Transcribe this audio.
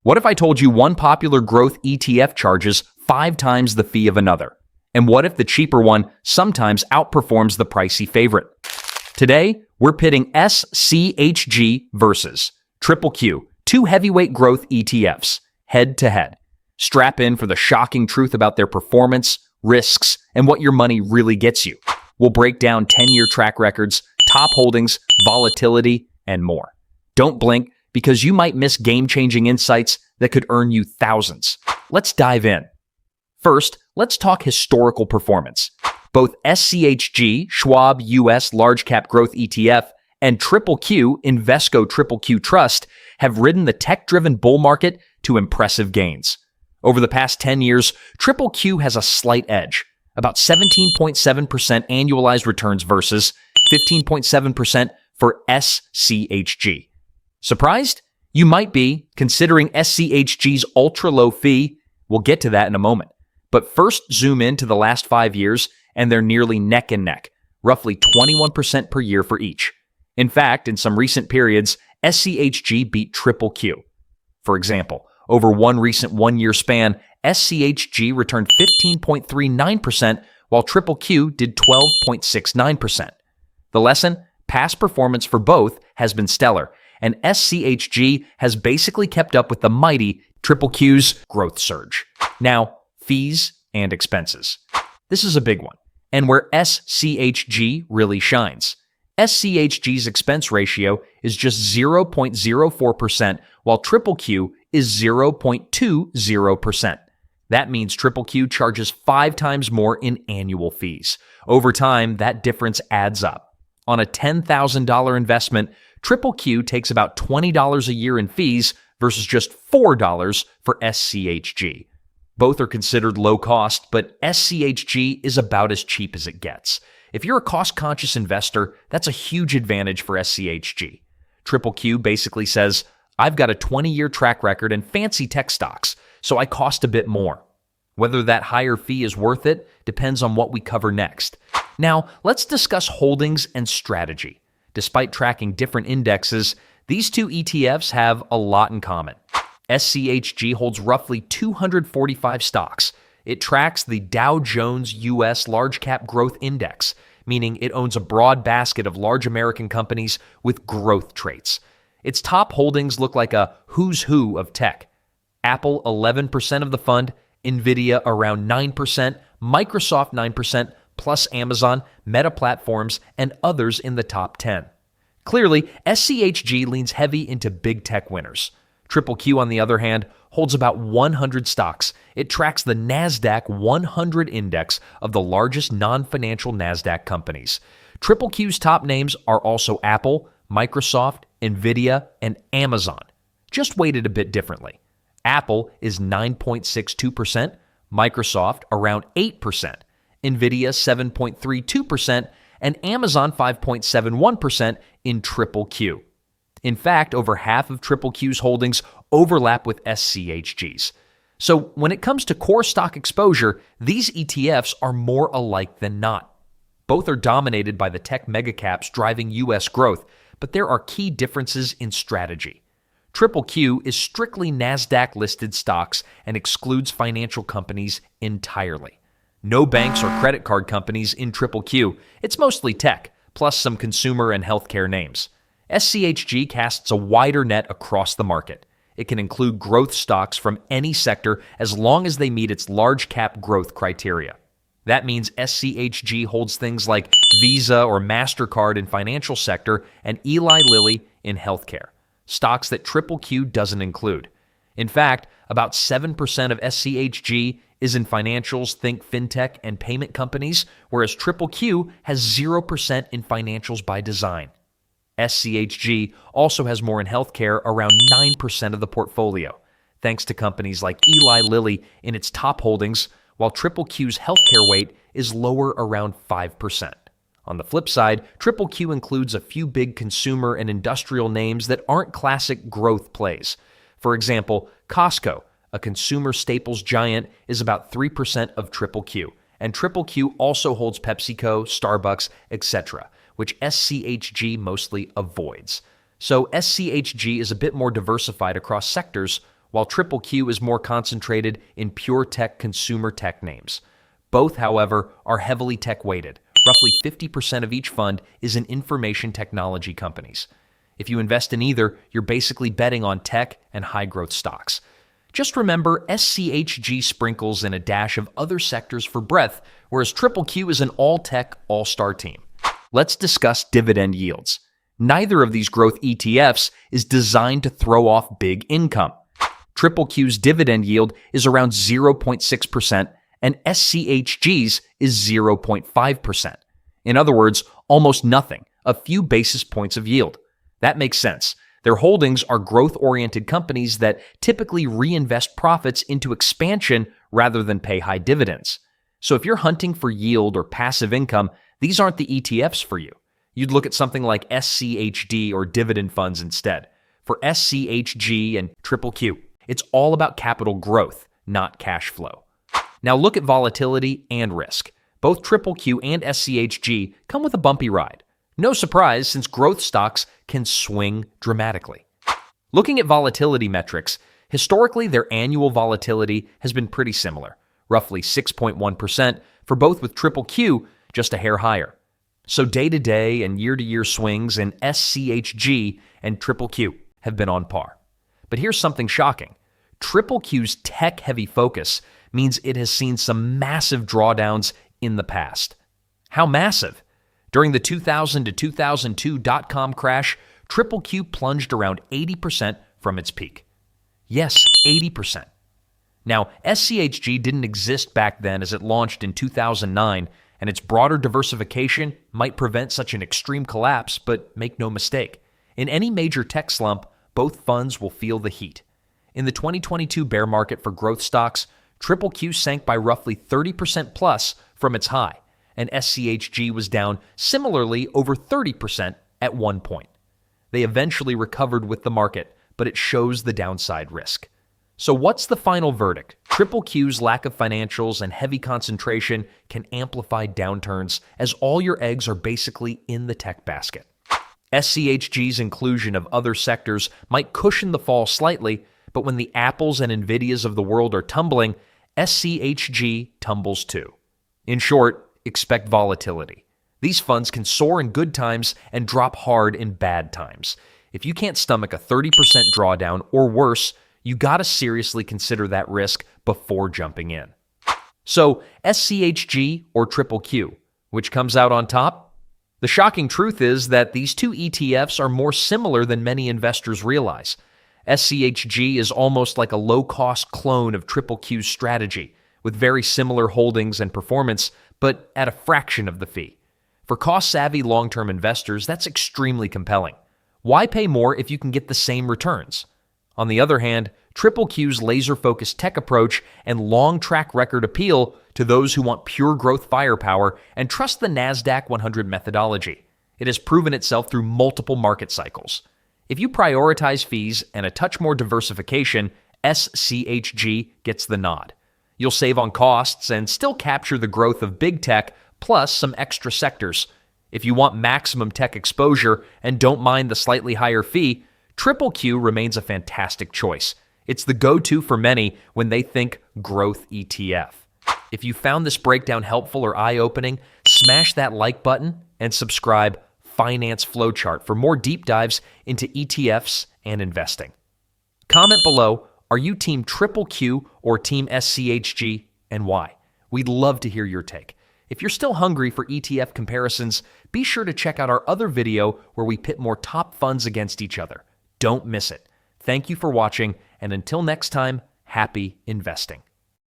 What if I told you one popular growth ETF charges 5 times the fee of another? And what if the cheaper one sometimes outperforms the pricey favorite? Today, we're pitting SCHG versus QQQ, two heavyweight growth ETFs, head to head. Strap in for the shocking truth about their performance, risks, and what your money really gets you. We'll break down 10-year track records, top holdings, volatility, and more. Don't blink, because you might miss game-changing insights that could earn you thousands. Let's dive in. First, let's talk historical performance. Both SCHG, Schwab US Large Cap Growth ETF, and QQQ, Invesco QQQ Trust, have ridden the tech-driven bull market to impressive gains. Over the past 10 years, QQQ has a slight edge, about 17.7% annualized returns versus 15.7% for SCHG. Surprised? You might be, considering SCHG's ultra-low fee. We'll get to that in a moment. But first, zoom in to the last 5 years, and they're nearly neck and neck, roughly 21% per year for each. In fact, in some recent periods, SCHG beat QQQ. For example, over one recent one-year span, SCHG returned 15.39%, while QQQ did 12.69%. The lesson? Past performance for both has been stellar, and SCHG has basically kept up with the mighty QQQ's growth surge. Now, fees and expenses. This is a big one, and where SCHG really shines. SCHG's expense ratio is just 0.04%, while QQQ is 0.20%. That means QQQ charges 5 times more in annual fees. Over time, that difference adds up. On a $10,000 investment, QQQ takes about $20 a year in fees versus just $4 for SCHG. Both are considered low cost, but SCHG is about as cheap as it gets. If you're a cost-conscious investor, that's a huge advantage for SCHG. QQQ basically says, I've got a 20-year track record and fancy tech stocks, so I cost a bit more. Whether that higher fee is worth it depends on what we cover next. Now, let's discuss holdings and strategy. Despite tracking different indexes, these two ETFs have a lot in common. SCHG holds roughly 245 stocks. It tracks the Dow Jones US Large Cap Growth Index, meaning it owns a broad basket of large American companies with growth traits. Its top holdings look like a who's who of tech. Apple 11% of the fund, Nvidia around 9%, Microsoft 9%, plus Amazon, Meta Platforms, and others in the top 10. Clearly, SCHG leans heavy into big tech winners. QQQ, on the other hand, holds about 100 stocks. It tracks the NASDAQ 100 index of the largest non-financial NASDAQ companies. QQQ's top names are also Apple, Microsoft, Nvidia, and Amazon, just weighted a bit differently. Apple is 9.62%, Microsoft around 8%, Nvidia 7.32%, and Amazon 5.71% in QQQ. In fact, over half of QQQ's holdings overlap with SCHG's. So when it comes to core stock exposure, these ETFs are more alike than not. Both are dominated by the tech megacaps driving U.S. growth, but there are key differences in strategy. QQQ is strictly NASDAQ-listed stocks and excludes financial companies entirely. No banks or credit card companies in QQQ. It's mostly tech, plus some consumer and healthcare names. SCHG casts a wider net across the market. It can include growth stocks from any sector as long as they meet its large cap growth criteria. That means SCHG holds things like Visa or MasterCard in financial sector and Eli Lilly in healthcare, stocks that QQQ doesn't include. In fact, about 7% of SCHG is in financials, think fintech and payment companies, whereas QQQ has 0% in financials by design. SCHG also has more in healthcare, around 9% of the portfolio, thanks to companies like Eli Lilly in its top holdings, while QQQ's healthcare weight is lower, around 5%. On the flip side, QQQ includes a few big consumer and industrial names that aren't classic growth plays. For example, Costco, a consumer staples giant, is about 3% of QQQ, and QQQ also holds PepsiCo, Starbucks, etc., which SCHG mostly avoids. So SCHG is a bit more diversified across sectors, while QQQ is more concentrated in pure tech consumer tech names. Both, however, are heavily tech-weighted. Roughly 50% of each fund is in information technology companies. If you invest in either, you're basically betting on tech and high-growth stocks. Just remember, SCHG sprinkles in a dash of other sectors for breadth, whereas QQQ is an all-tech, all-star team. Let's discuss dividend yields. Neither of these growth ETFs is designed to throw off big income. QQQ's dividend yield is around 0.6%, and SCHG's is 0.5%. In other words, almost nothing, a few basis points of yield. That makes sense. Their holdings are growth-oriented companies that typically reinvest profits into expansion rather than pay high dividends. So if you're hunting for yield or passive income, these aren't the ETFs for you. You'd look at something like SCHD or dividend funds instead. For SCHG and QQQ, it's all about capital growth, not cash flow. Now look at volatility and risk. Both QQQ and SCHG come with a bumpy ride. No surprise, since growth stocks can swing dramatically. Looking at volatility metrics, historically their annual volatility has been pretty similar, roughly 6.1% for both, with QQQ just a hair higher. So day-to-day and year-to-year swings in SCHG and QQQ have been on par. But here's something shocking. QQQ's tech-heavy focus means it has seen some massive drawdowns in the past. How massive? During the 2000 to 2002 dot-com crash, QQQ plunged around 80% from its peak. Yes, 80%. Now, SCHG didn't exist back then as it launched in 2009, and its broader diversification might prevent such an extreme collapse, but make no mistake, in any major tech slump, both funds will feel the heat. In the 2022 bear market for growth stocks, QQQ sank by roughly 30% plus from its high, and SCHG was down similarly over 30% at one point. They eventually recovered with the market, but it shows the downside risk. So what's the final verdict? QQQ's lack of financials and heavy concentration can amplify downturns, as all your eggs are basically in the tech basket. SCHG's inclusion of other sectors might cushion the fall slightly, but when the Apples and Nvidias of the world are tumbling, SCHG tumbles too. In short, expect volatility. These funds can soar in good times and drop hard in bad times. If you can't stomach a 30% drawdown or worse, you gotta seriously consider that risk before jumping in. So, SCHG or QQQ, which comes out on top? The shocking truth is that these two ETFs are more similar than many investors realize. SCHG is almost like a low-cost clone of QQQ's strategy, with very similar holdings and performance, but at a fraction of the fee. For cost-savvy long-term investors, that's extremely compelling. Why pay more if you can get the same returns? On the other hand, QQQ's laser-focused tech approach and long track record appeal to those who want pure growth firepower and trust the NASDAQ 100 methodology. It has proven itself through multiple market cycles. If you prioritize fees and a touch more diversification, SCHG gets the nod. You'll save on costs and still capture the growth of big tech plus some extra sectors. If you want maximum tech exposure and don't mind the slightly higher fee, QQQ remains a fantastic choice. It's the go-to for many when they think growth ETF. If you found this breakdown helpful or eye-opening, smash that like button and subscribe Finance FlowChart for more deep dives into ETFs and investing. Comment below, are you Team QQQ or Team SCHG, and why? We'd love to hear your take. If you're still hungry for ETF comparisons, be sure to check out our other video where we pit more top funds against each other. Don't miss it. Thank you for watching, and until next time, happy investing.